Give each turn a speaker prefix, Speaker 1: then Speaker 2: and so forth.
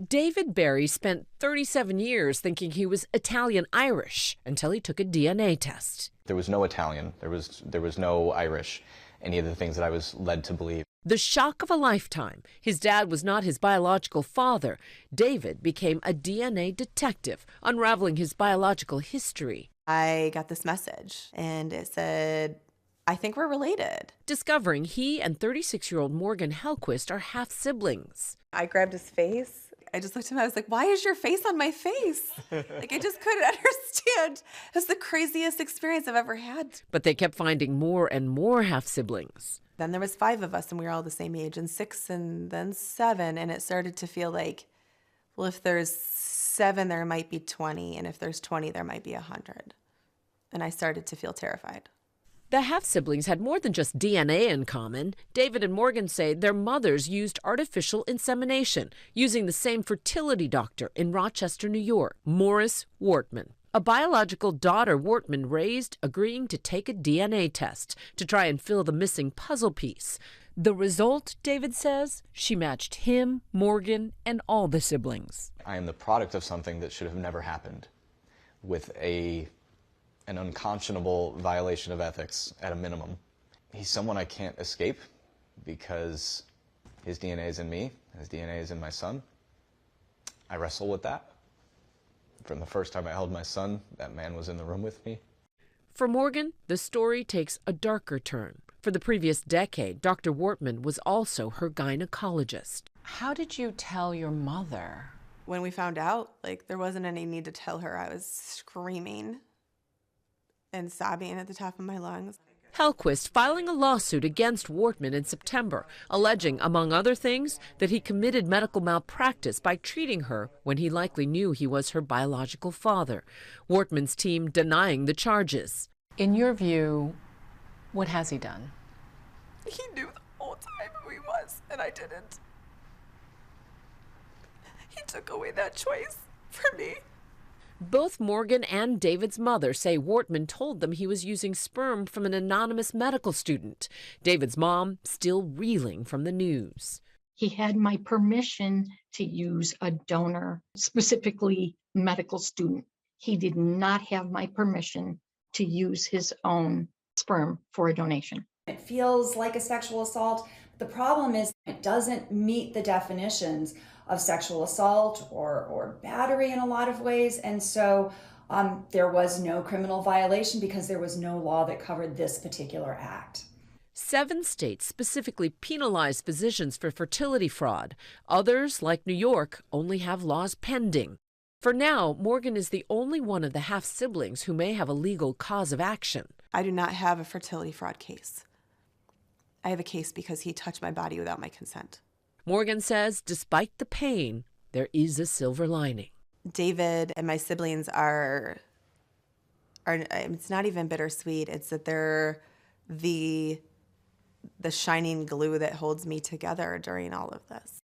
Speaker 1: David Barry spent 37 years thinking he was Italian-Irish until he took a DNA test.
Speaker 2: There was no Italian, there was no Irish, any of the things that I was led to believe.
Speaker 1: The shock of a lifetime. His dad was not his biological father. David became a DNA detective, unraveling his biological history.
Speaker 3: I got this message, and it said, "I think we're related."
Speaker 1: Discovering he and 36-year-old Morgan Hellquist are half-siblings.
Speaker 3: I grabbed his face. I just looked at him. I was like, "Why is your face on my face?" Like, I just couldn't understand. It was the craziest experience I've ever had.
Speaker 1: But they kept finding more and more half-siblings.
Speaker 3: Then there was 5 of us, and we were all the same age, and 6 and then 7. And it started to feel like, well, if there's 7, there might be 20. And if there's 20, there might be 100. And I started to feel terrified.
Speaker 1: The half-siblings had more than just DNA in common. David and Morgan say their mothers used artificial insemination, using the same fertility doctor in Rochester, New York, Morris Wortman. A biological daughter Wortman raised, agreeing to take a DNA test to try and fill the missing puzzle piece. The result, David says, she matched him, Morgan, and all the siblings.
Speaker 2: I am the product of something that should have never happened, with an unconscionable violation of ethics at a minimum. He's someone I can't escape because his DNA is in me, his DNA is in my son. I wrestle with that. From the first time I held my son, that man was in the room with me.
Speaker 1: For Morgan, the story takes a darker turn. For the previous decade, Dr. Wortman was also her gynecologist.
Speaker 4: How did you tell your mother?
Speaker 3: When we found out, like, there wasn't any need to tell her. I was screaming and sobbing at the top of my lungs.
Speaker 1: Hellquist filing a lawsuit against Wortman in September, alleging, among other things, that he committed medical malpractice by treating her when he likely knew he was her biological father. Wortman's team denying the charges.
Speaker 4: In your view, what has he done?
Speaker 3: He knew the whole time who he was, and I didn't. He took away that choice for me.
Speaker 1: Both Morgan and David's mother say Wortman told them he was using sperm from an anonymous medical student. David's mom still reeling from the news.
Speaker 5: He had my permission to use a donor, specifically medical student. He did not have my permission to use his own sperm for a donation.
Speaker 6: It feels like a sexual assault. The problem is it doesn't meet the definitions of sexual assault or battery in a lot of ways. And so there was no criminal violation because there was no law that covered this particular act.
Speaker 1: 7 states specifically penalize physicians for fertility fraud. Others, like New York, only have laws pending. For now, Morgan is the only one of the half-siblings who may have a legal cause of action.
Speaker 3: I do not have a fertility fraud case. I have a case because he touched my body without my consent.
Speaker 1: Morgan says, despite the pain, there is a silver lining.
Speaker 3: David and my siblings are it's not even bittersweet. It's that they're the shining glue that holds me together during all of this.